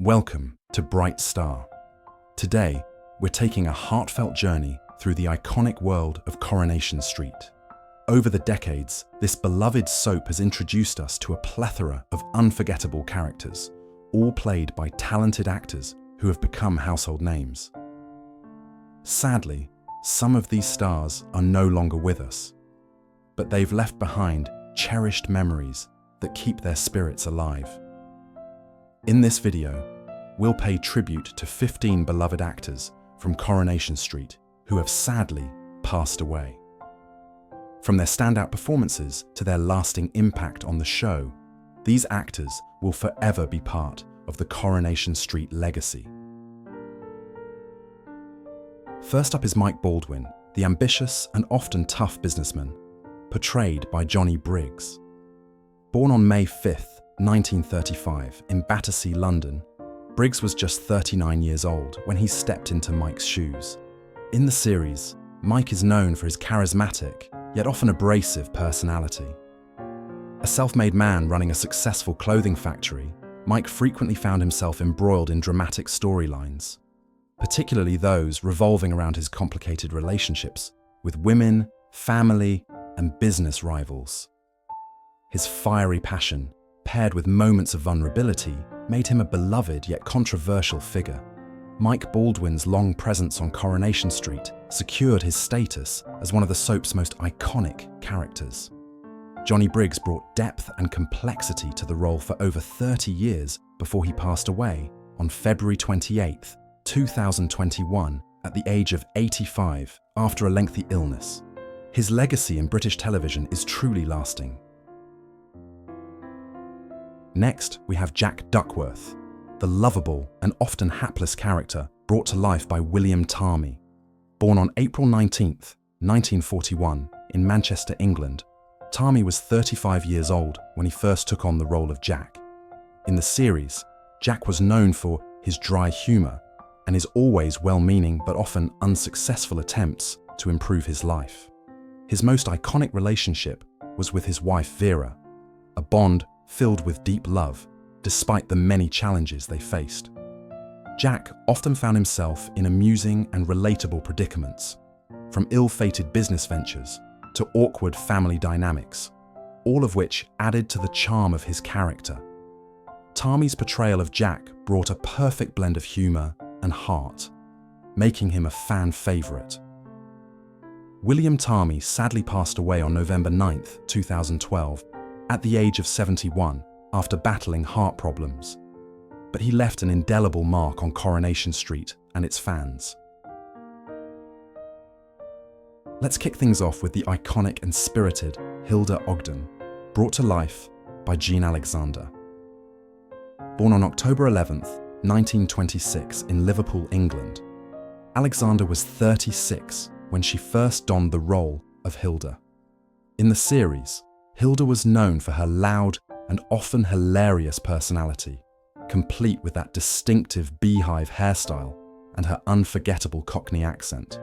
Welcome to Bright Star. Today, we're taking a heartfelt journey through the iconic world of Coronation Street. Over the decades, this beloved soap has introduced us to a plethora of unforgettable characters, all played by talented actors who have become household names. Sadly, some of these stars are no longer with us, but they've left behind cherished memories that keep their spirits alive. In this video, we'll pay tribute to 15 beloved actors from Coronation Street who have sadly passed away. From their standout performances to their lasting impact on the show, these actors will forever be part of the Coronation Street legacy. First up is Mike Baldwin, the ambitious and often tough businessman, portrayed by Johnny Briggs. Born on May 5th, 1935, in Battersea, London, Briggs was just 39 years old when he stepped into Mike's shoes. In the series, Mike is known for his charismatic, yet often abrasive personality. A self-made man running a successful clothing factory, Mike frequently found himself embroiled in dramatic storylines, particularly those revolving around his complicated relationships with women, family, and business rivals. His fiery passion, paired with moments of vulnerability, made him a beloved yet controversial figure. Mike Baldwin's long presence on Coronation Street secured his status as one of the soap's most iconic characters. Johnny Briggs brought depth and complexity to the role for over 30 years before he passed away on February 28, 2021, at the age of 85 after a lengthy illness. His legacy in British television is truly lasting. Next, we have Jack Duckworth, the lovable and often hapless character brought to life by William Tarmy. Born on April 19, 1941, in Manchester, England, Tarmy was 35 years old when he first took on the role of Jack. In the series, Jack was known for his dry humour and his always well-meaning but often unsuccessful attempts to improve his life. His most iconic relationship was with his wife Vera, a bond filled with deep love, despite the many challenges they faced. Jack often found himself in amusing and relatable predicaments, from ill-fated business ventures to awkward family dynamics, all of which added to the charm of his character. Tarmy's portrayal of Jack brought a perfect blend of humour and heart, making him a fan favourite. William Tarmy sadly passed away on November 9, 2012, at the age of 71 after battling heart problems, but he left an indelible mark on Coronation Street and its fans. Let's kick things off with the iconic and spirited Hilda Ogden, brought to life by Jean Alexander. Born on October 11, 1926 in Liverpool, England, Alexander was 36 when she first donned the role of Hilda. In the series, Hilda was known for her loud and often hilarious personality, complete with that distinctive beehive hairstyle and her unforgettable Cockney accent.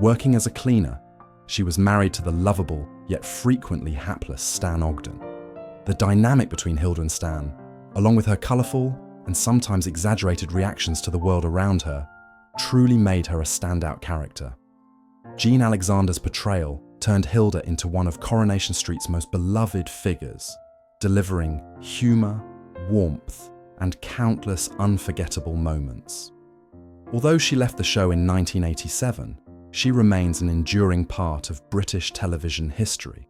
Working as a cleaner, she was married to the lovable yet frequently hapless Stan Ogden. The dynamic between Hilda and Stan, along with her colourful and sometimes exaggerated reactions to the world around her, truly made her a standout character. Jean Alexander's portrayal turned Hilda into one of Coronation Street's most beloved figures, delivering humour, warmth, and countless unforgettable moments. Although she left the show in 1987, she remains an enduring part of British television history.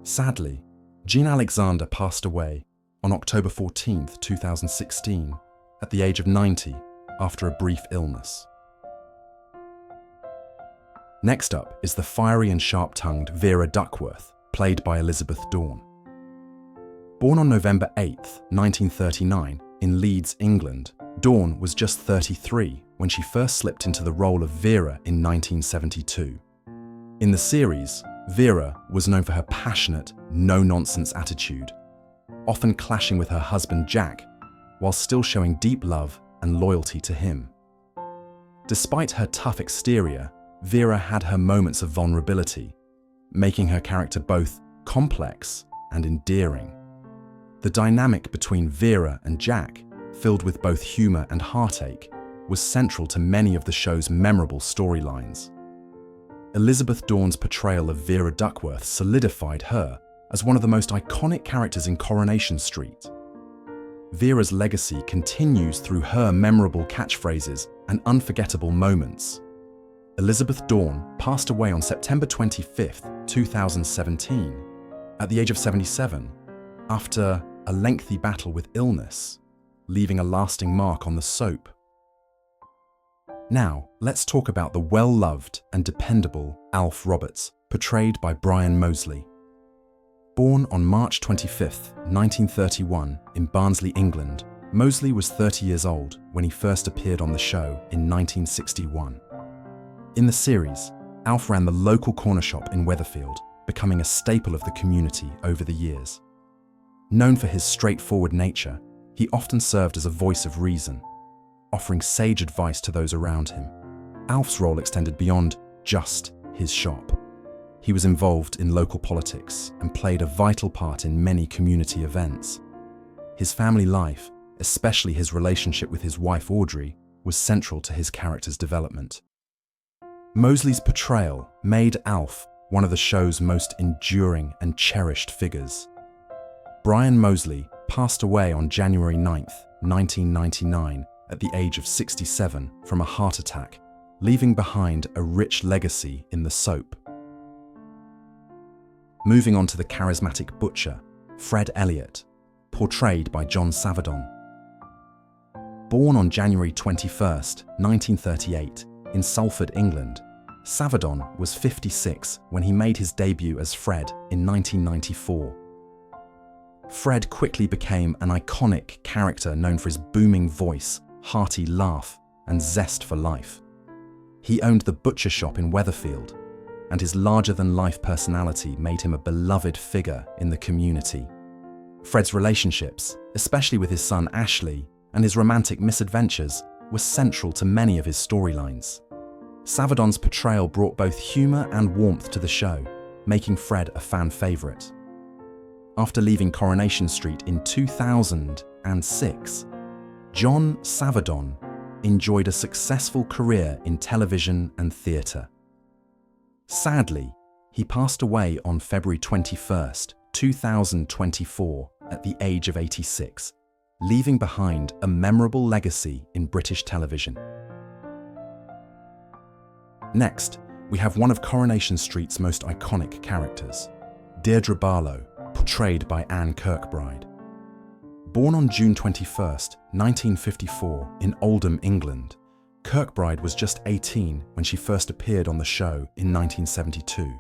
Sadly, Jean Alexander passed away on October 14, 2016, at the age of 90 after a brief illness. Next up is the fiery and sharp-tongued Vera Duckworth, played by Elizabeth Dawn. Born on November 8, 1939, in Leeds, England, Dawn was just 33 when she first slipped into the role of Vera in 1972. In the series, Vera was known for her passionate, no-nonsense attitude, often clashing with her husband Jack, while still showing deep love and loyalty to him. Despite her tough exterior, Vera had her moments of vulnerability, making her character both complex and endearing. The dynamic between Vera and Jack filled with both humour and heartache, was central to many of the show's memorable storylines. Elizabeth Dawn's portrayal of Vera Duckworth solidified her as one of the most iconic characters in Coronation Street. Vera's legacy continues through her memorable catchphrases and unforgettable moments. Elizabeth Dawn passed away on September 25, 2017, at the age of 77, after a lengthy battle with illness, leaving a lasting mark on the soap. Now, let's talk about the well-loved and dependable Alf Roberts, portrayed by Brian Moseley. Born on March 25, 1931, in Barnsley, England, Moseley was 30 years old when he first appeared on the show in 1961. In the series, Alf ran the local corner shop in Weatherfield, becoming a staple of the community over the years. Known for his straightforward nature, he often served as a voice of reason, offering sage advice to those around him. Alf's role extended beyond just his shop. He was involved in local politics and played a vital part in many community events. His family life, especially his relationship with his wife Audrey, was central to his character's development. Moseley's portrayal made Alf one of the show's most enduring and cherished figures. Brian Moseley passed away on January 9, 1999, at the age of 67 from a heart attack, leaving behind a rich legacy in the soap. Moving on to the charismatic butcher, Fred Elliott, portrayed by John Savedon. Born on January 21, 1938, in Salford, England, Savedon was 56 when he made his debut as Fred in 1994. Fred quickly became an iconic character known for his booming voice, hearty laugh, and zest for life. He owned the butcher shop in Weatherfield, and his larger-than-life personality made him a beloved figure in the community. Fred's relationships, especially with his son Ashley, and his romantic misadventures, were central to many of his storylines. Savedon's portrayal brought both humour and warmth to the show, making Fred a fan favourite. After leaving Coronation Street in 2006, John Savedon enjoyed a successful career in television and theatre. Sadly, he passed away on February 21, 2024, at the age of 86, leaving behind a memorable legacy in British television. Next, we have one of Coronation Street's most iconic characters, Deirdre Barlow, portrayed by Anne Kirkbride. Born on June 21, 1954, in Oldham, England, Kirkbride was just 18 when she first appeared on the show in 1972.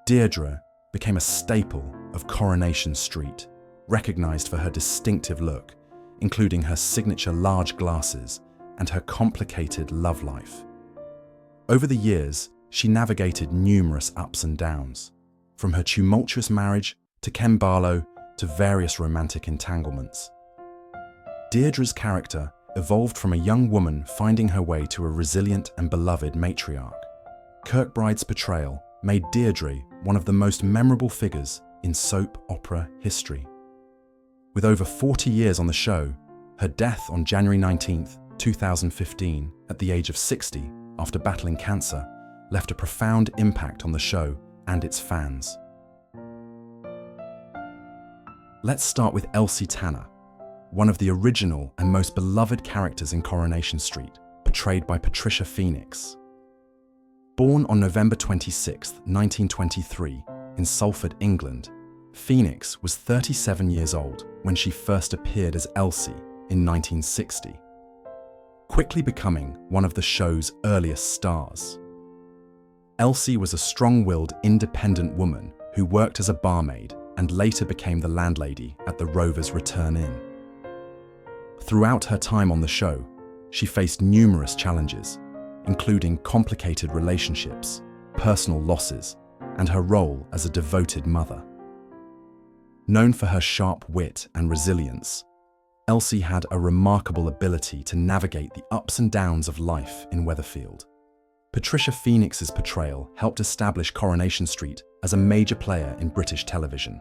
Deirdre became a staple of Coronation Street, recognised for her distinctive look, including her signature large glasses and her complicated love life. Over the years, she navigated numerous ups and downs, from her tumultuous marriage to Ken Barlow to various romantic entanglements. Deirdre's character evolved from a young woman finding her way to a resilient and beloved matriarch. Kirkbride's portrayal made Deirdre one of the most memorable figures in soap opera history. With over 40 years on the show, her death on January 19, 2015, at the age of 60 after battling cancer, left a profound impact on the show and its fans. Let's start with Elsie Tanner, one of the original and most beloved characters in Coronation Street, portrayed by Patricia Phoenix. Born on November 26, 1923, in Salford, England, Phoenix was 37 years old when she first appeared as Elsie in 1960, quickly becoming one of the show's earliest stars. Elsie was a strong-willed, independent woman who worked as a barmaid and later became the landlady at the Rovers Return Inn. Throughout her time on the show, she faced numerous challenges, including complicated relationships, personal losses, and her role as a devoted mother. Known for her sharp wit and resilience, Elsie had a remarkable ability to navigate the ups and downs of life in Weatherfield. Patricia Phoenix's portrayal helped establish Coronation Street as a major player in British television.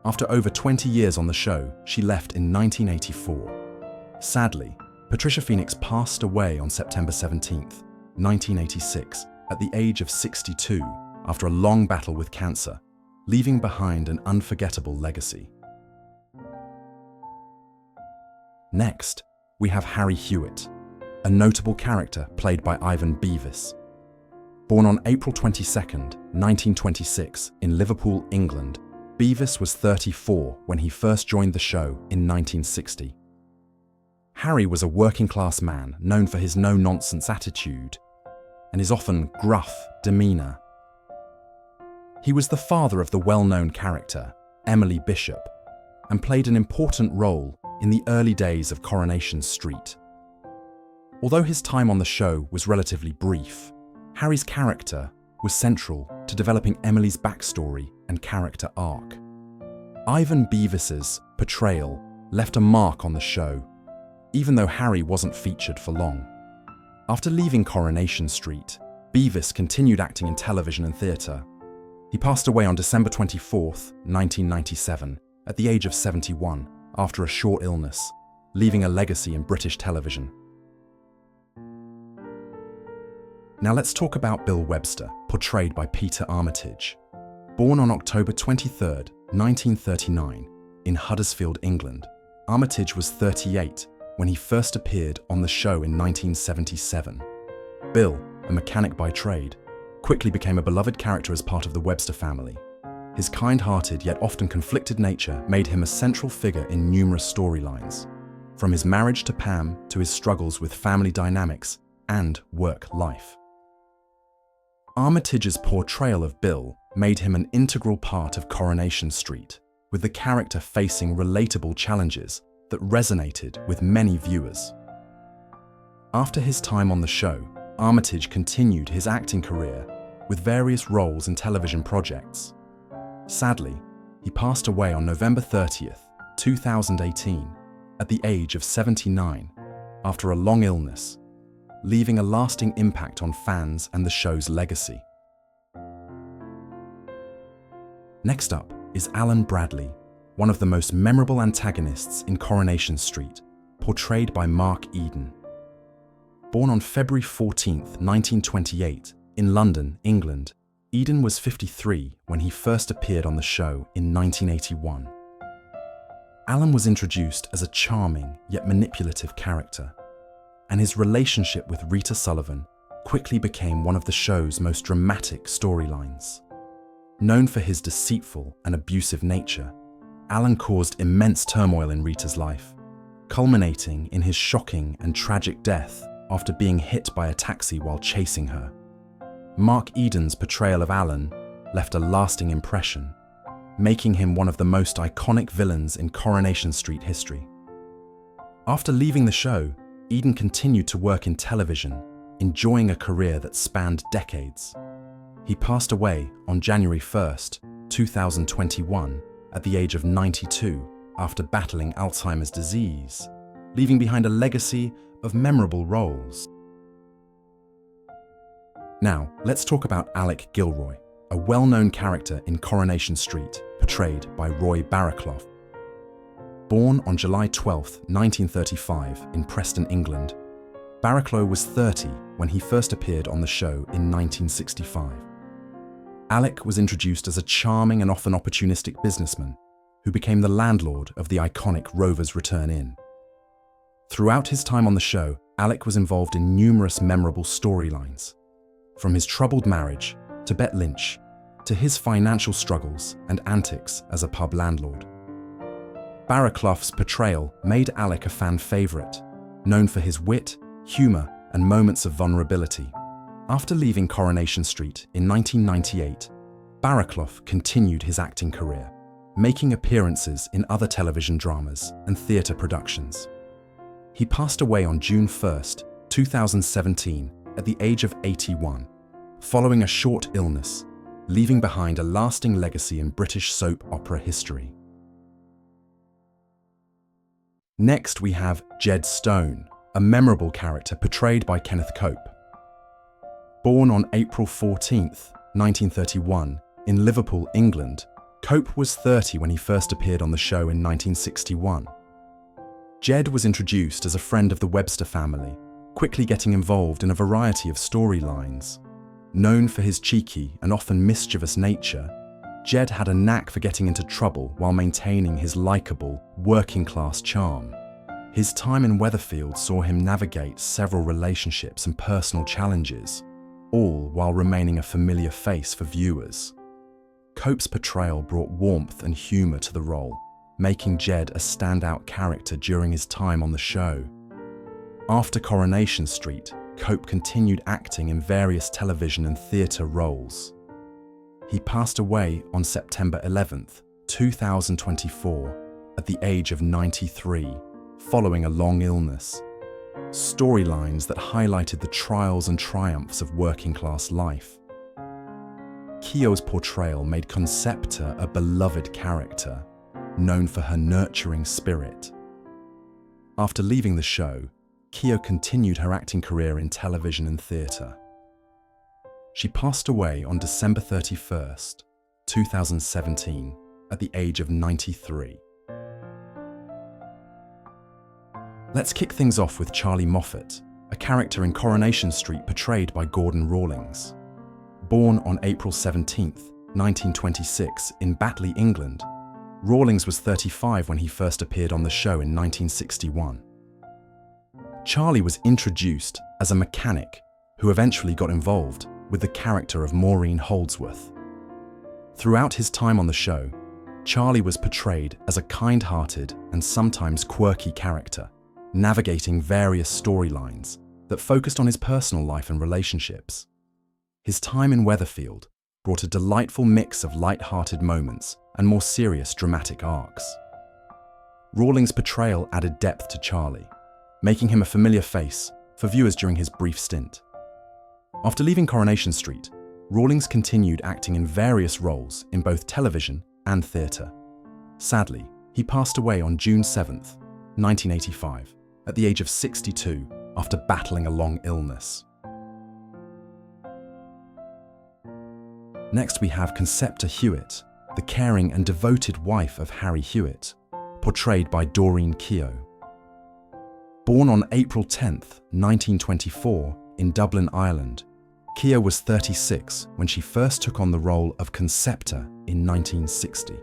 After over 20 years on the show, she left in 1984. Sadly, Patricia Phoenix passed away on September 17, 1986, at the age of 62 after a long battle with cancer, leaving behind an unforgettable legacy. Next, we have Harry Hewitt, a notable character played by Ivan Beavis. Born on April 22, 1926, in Liverpool, England, Beavis was 34 when he first joined the show in 1960. Harry was a working-class man known for his no-nonsense attitude and his often gruff demeanour. He was the father of the well-known character, Emily Bishop, and played an important role in the early days of Coronation Street. Although his time on the show was relatively brief, Harry's character was central to developing Emily's backstory and character arc. Ivan Beavis's portrayal left a mark on the show, even though Harry wasn't featured for long. After leaving Coronation Street, Beavis continued acting in television and theatre. He passed away on December 24, 1997, at the age of 71, after a short illness, leaving a legacy in British television. Now let's talk about Bill Webster, portrayed by Peter Armitage. Born on October 23, 1939, in Huddersfield, England, Armitage was 38 when he first appeared on the show in 1977. Bill, a mechanic by trade, quickly became a beloved character as part of the Webster family. His kind-hearted yet often conflicted nature made him a central figure in numerous storylines, from his marriage to Pam to his struggles with family dynamics and work life. Armitage's portrayal of Bill made him an integral part of Coronation Street, with the character facing relatable challenges that resonated with many viewers. After his time on the show, Armitage continued his acting career with various roles in television projects. Sadly, he passed away on November 30, 2018, at the age of 79, after a long illness, leaving a lasting impact on fans and the show's legacy. Next up is Alan Bradley, one of the most memorable antagonists in Coronation Street, portrayed by Mark Eden. Born on February 14, 1928, in London, England, Eden was 53 when he first appeared on the show in 1981. Alan was introduced as a charming yet manipulative character, and his relationship with Rita Sullivan quickly became one of the show's most dramatic storylines. Known for his deceitful and abusive nature, Alan caused immense turmoil in Rita's life, culminating in his shocking and tragic death after being hit by a taxi while chasing her. Mark Eden's portrayal of Alan left a lasting impression, making him one of the most iconic villains in Coronation Street history. After leaving the show, Eden continued to work in television, enjoying a career that spanned decades. He passed away on January 1st, 2021, at the age of 92 after battling Alzheimer's disease, leaving behind a legacy of memorable roles. Now, let's talk about Alec Gilroy, a well-known character in Coronation Street, portrayed by Roy Barraclough. Born on July 12, 1935, in Preston, England, Barraclough was 30 when he first appeared on the show in 1965. Alec was introduced as a charming and often opportunistic businessman who became the landlord of the iconic Rover's Return Inn. Throughout his time on the show, Alec was involved in numerous memorable storylines, from his troubled marriage to Bet Lynch, to his financial struggles and antics as a pub landlord. Barraclough's portrayal made Alec a fan favourite, known for his wit, humour and moments of vulnerability. After leaving Coronation Street in 1998, Barraclough continued his acting career, making appearances in other television dramas and theatre productions. He passed away on June 1st, 2017, at the age of 81, following a short illness, leaving behind a lasting legacy in British soap opera history. Next, we have Jed Stone, a memorable character portrayed by Kenneth Cope. Born on April 14, 1931, in Liverpool, England, Cope was 30 when he first appeared on the show in 1961. Jed was introduced as a friend of the Webster family, quickly getting involved in a variety of storylines. Known for his cheeky and often mischievous nature, Jed had a knack for getting into trouble while maintaining his likable, working-class charm. His time in Weatherfield saw him navigate several relationships and personal challenges, all while remaining a familiar face for viewers. Cope's portrayal brought warmth and humour to the role, making Jed a standout character during his time on the show. After Coronation Street, Cope continued acting in various television and theatre roles. He passed away on September 11th, 2024, at the age of 93, following a long illness. Storylines that highlighted the trials and triumphs of working-class life. Keogh's portrayal made Concepta a beloved character, known for her nurturing spirit. After leaving the show, Keogh continued her acting career in television and theatre. She passed away on December 31st, 2017, at the age of 93. Let's kick things off with Charlie Moffat, a character in Coronation Street portrayed by Gordon Rawlings. Born on April 17, 1926, in Batley, England, Rawlings was 35 when he first appeared on the show in 1961. Charlie was introduced as a mechanic who eventually got involved with the character of Maureen Holdsworth. Throughout his time on the show, Charlie was portrayed as a kind-hearted and sometimes quirky character, navigating various storylines that focused on his personal life and relationships. His time in Weatherfield brought a delightful mix of light-hearted moments and more serious dramatic arcs. Rawlings' portrayal added depth to Charlie, making him a familiar face for viewers during his brief stint. After leaving Coronation Street, Rawlings continued acting in various roles in both television and theatre. Sadly, he passed away on June 7, 1985, at the age of 62 after battling a long illness. Next we have Concepta Hewitt, the caring and devoted wife of Harry Hewitt, portrayed by Doreen Keogh. Born on April 10, 1924, in Dublin, Ireland, Keogh was 36 when she first took on the role of Concepta in 1960.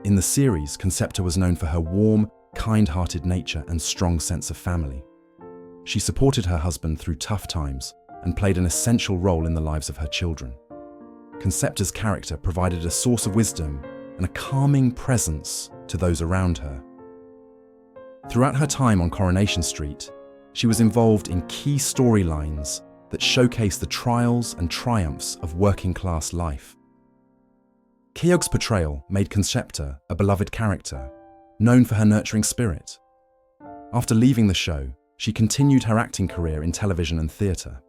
In the series, Concepta was known for her warm, kind-hearted nature and strong sense of family. She supported her husband through tough times and played an essential role in the lives of her children. Concepta's character provided a source of wisdom and a calming presence to those around her. Throughout her time on Coronation Street, she was involved in key storylines that showcased the trials and triumphs of working-class life. Keogh's portrayal made Concepta a beloved character, known for her nurturing spirit. After leaving the show, she continued her acting career in television and theatre.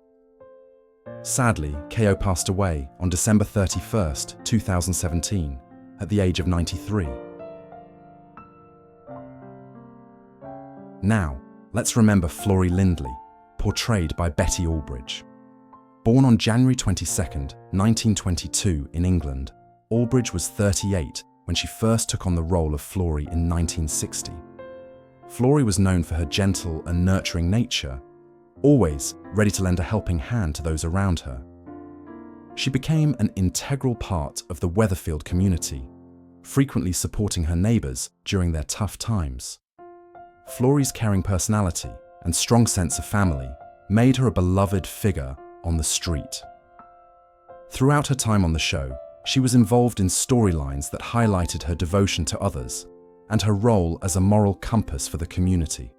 Sadly, Keogh passed away on December 31, 2017, at the age of 93. Now, let's remember Florrie Lindley, portrayed by Betty Albridge. Born on January 22, 1922 in England, Albridge was 38 when she first took on the role of Florrie in 1960. Florrie was known for her gentle and nurturing nature, always ready to lend a helping hand to those around her. She became an integral part of the Weatherfield community, frequently supporting her neighbours during their tough times. Florrie's caring personality and strong sense of family made her a beloved figure on the street. Throughout her time on the show, she was involved in storylines that highlighted her devotion to others and her role as a moral compass for the community.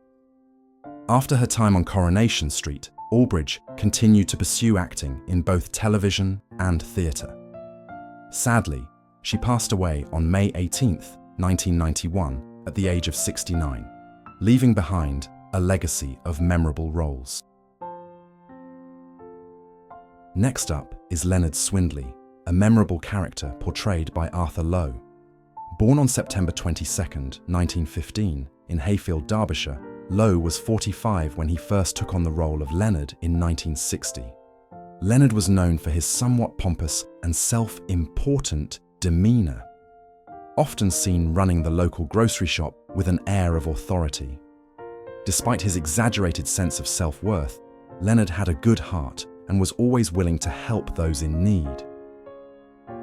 After her time on Coronation Street, Albridge continued to pursue acting in both television and theatre. Sadly, she passed away on May 18, 1991, at the age of 69, leaving behind a legacy of memorable roles. Next up is Leonard Swindley, a memorable character portrayed by Arthur Lowe. Born on September 22, 1915, in Hayfield, Derbyshire, Lowe was 45 when he first took on the role of Leonard in 1960. Leonard was known for his somewhat pompous and self-important demeanour. Often seen running the local grocery shop with an air of authority. Despite his exaggerated sense of self-worth, Leonard had a good heart and was always willing to help those in need.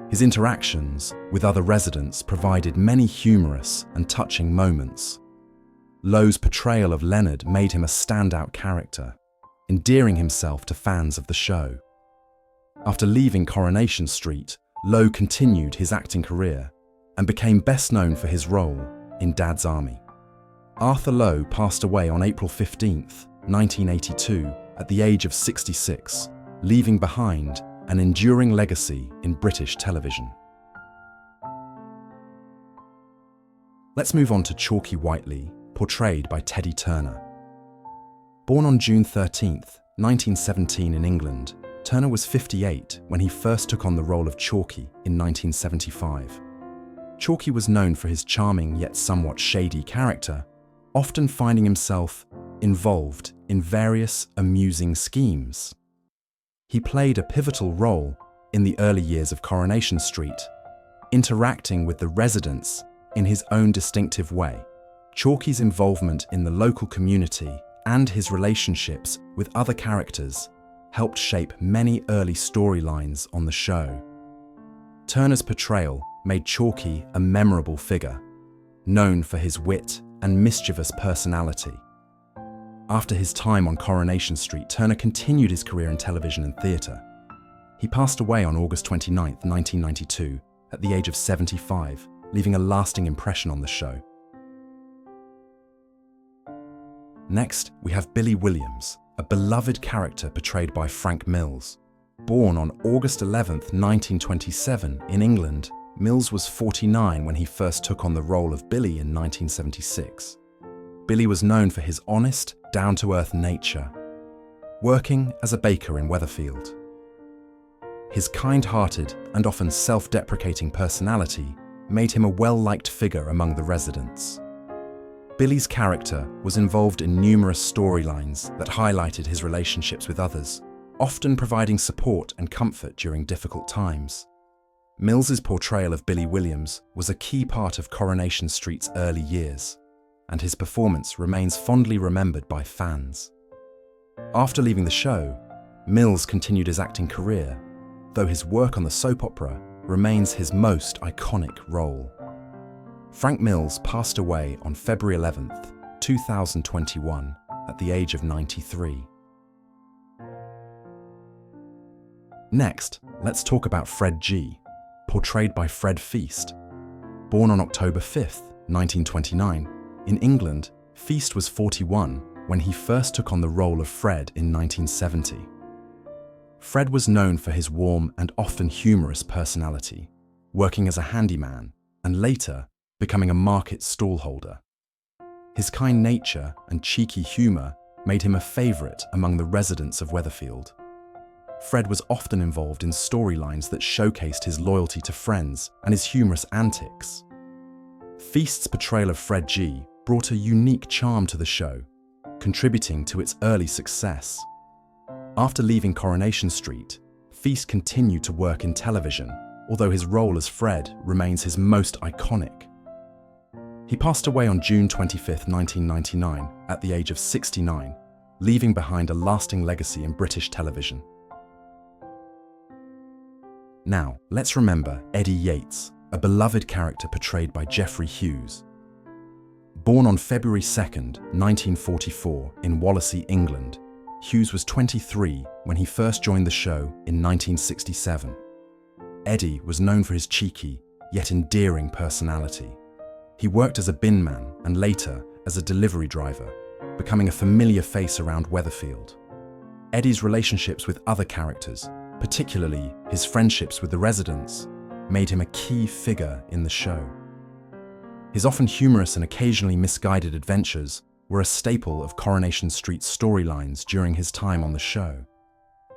His interactions with other residents provided many humorous and touching moments. Lowe's portrayal of Leonard made him a standout character, endearing himself to fans of the show. After leaving Coronation Street, Lowe continued his acting career and became best known for his role in Dad's Army. Arthur Lowe passed away on April 15, 1982, at the age of 66, leaving behind an enduring legacy in British television. Let's move on to Chalky Whiteley, portrayed by Teddy Turner. Born on June 13, 1917 in England, Turner was 58 when he first took on the role of Chalky in 1975. Chalky was known for his charming yet somewhat shady character, often finding himself involved in various amusing schemes. He played a pivotal role in the early years of Coronation Street, interacting with the residents in his own distinctive way. Chalky's involvement in the local community and his relationships with other characters helped shape many early storylines on the show. Turner's portrayal made Chalky a memorable figure, known for his wit and mischievous personality. After his time on Coronation Street, Turner continued his career in television and theatre. He passed away on August 29, 1992, at the age of 75, leaving a lasting impression on the show. Next, we have Billy Williams, a beloved character portrayed by Frank Mills. Born on August 11, 1927, in England, Mills was 49 when he first took on the role of Billy in 1976. Billy was known for his honest, down-to-earth nature, working as a baker in Weatherfield. His kind-hearted and often self-deprecating personality made him a well-liked figure among the residents. Billy's character was involved in numerous storylines that highlighted his relationships with others, often providing support and comfort during difficult times. Mills's portrayal of Billy Williams was a key part of Coronation Street's early years, and his performance remains fondly remembered by fans. After leaving the show, Mills continued his acting career, though his work on the soap opera remains his most iconic role. Frank Mills passed away on February 11, 2021, at the age of 93. Next, let's talk about Fred G., portrayed by Fred Feast. Born on October 5, 1929, in England, Feast was 41 when he first took on the role of Fred in 1970. Fred was known for his warm and often humorous personality, working as a handyman and later becoming a market stallholder. His kind nature and cheeky humour made him a favourite among the residents of Weatherfield. Fred was often involved in storylines that showcased his loyalty to friends and his humorous antics. Feast's portrayal of Fred G. brought a unique charm to the show, contributing to its early success. After leaving Coronation Street, Feast continued to work in television, although his role as Fred remains his most iconic. He passed away on June 25, 1999, at the age of 69, leaving behind a lasting legacy in British television. Now, let's remember Eddie Yates, a beloved character portrayed by Geoffrey Hughes. Born on February 2, 1944, in Wallasey, England, Hughes was 23 when he first joined the show in 1967. Eddie was known for his cheeky, yet endearing personality. He worked as a bin man and later as a delivery driver, becoming a familiar face around Weatherfield. Eddie's relationships with other characters, particularly his friendships with the residents, made him a key figure in the show. His often humorous and occasionally misguided adventures were a staple of Coronation Street's storylines during his time on the show.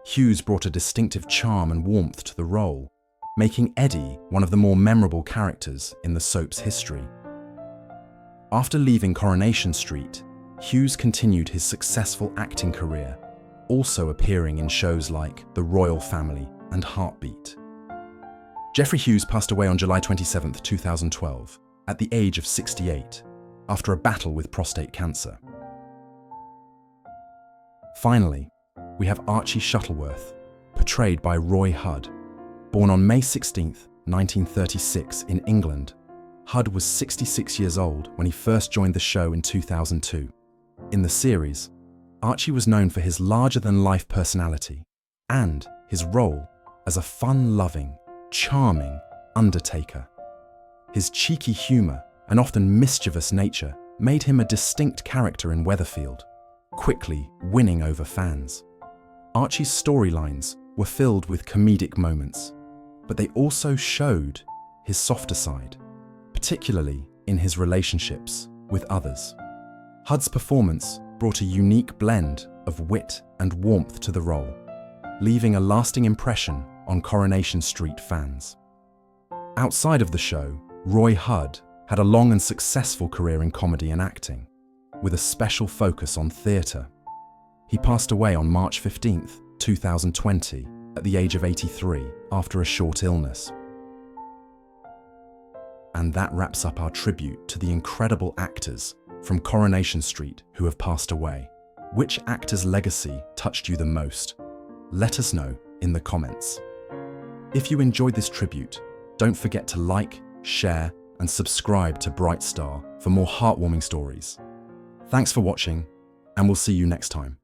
Hughes brought a distinctive charm and warmth to the role, making Eddie one of the more memorable characters in the soap's history. After leaving Coronation Street, Hughes continued his successful acting career, also appearing in shows like The Royal Family and Heartbeat. Geoffrey Hughes passed away on July 27, 2012, at the age of 68. after a battle with prostate cancer. Finally, we have Archie Shuttleworth, portrayed by Roy Hudd. Born on May 16, 1936 in England, Hudd was 66 years old when he first joined the show in 2002. In the series, Archie was known for his larger-than-life personality and his role as a fun-loving, charming undertaker. His cheeky humour and often mischievous nature made him a distinct character in Weatherfield, quickly winning over fans. Archie's storylines were filled with comedic moments, but they also showed his softer side, particularly in his relationships with others. Hudd's performance brought a unique blend of wit and warmth to the role, leaving a lasting impression on Coronation Street fans. Outside of the show, Roy Hudd had a long and successful career in comedy and acting, with a special focus on theatre. He passed away on March 15, 2020, at the age of 83 after a short illness. And that wraps up our tribute to the incredible actors from Coronation Street who have passed away. Which actor's legacy touched you the most? Let us know in the comments. If you enjoyed this tribute, don't forget to like, share, and subscribe to Bright Star for more heartwarming stories. Thanks for watching, and we'll see you next time.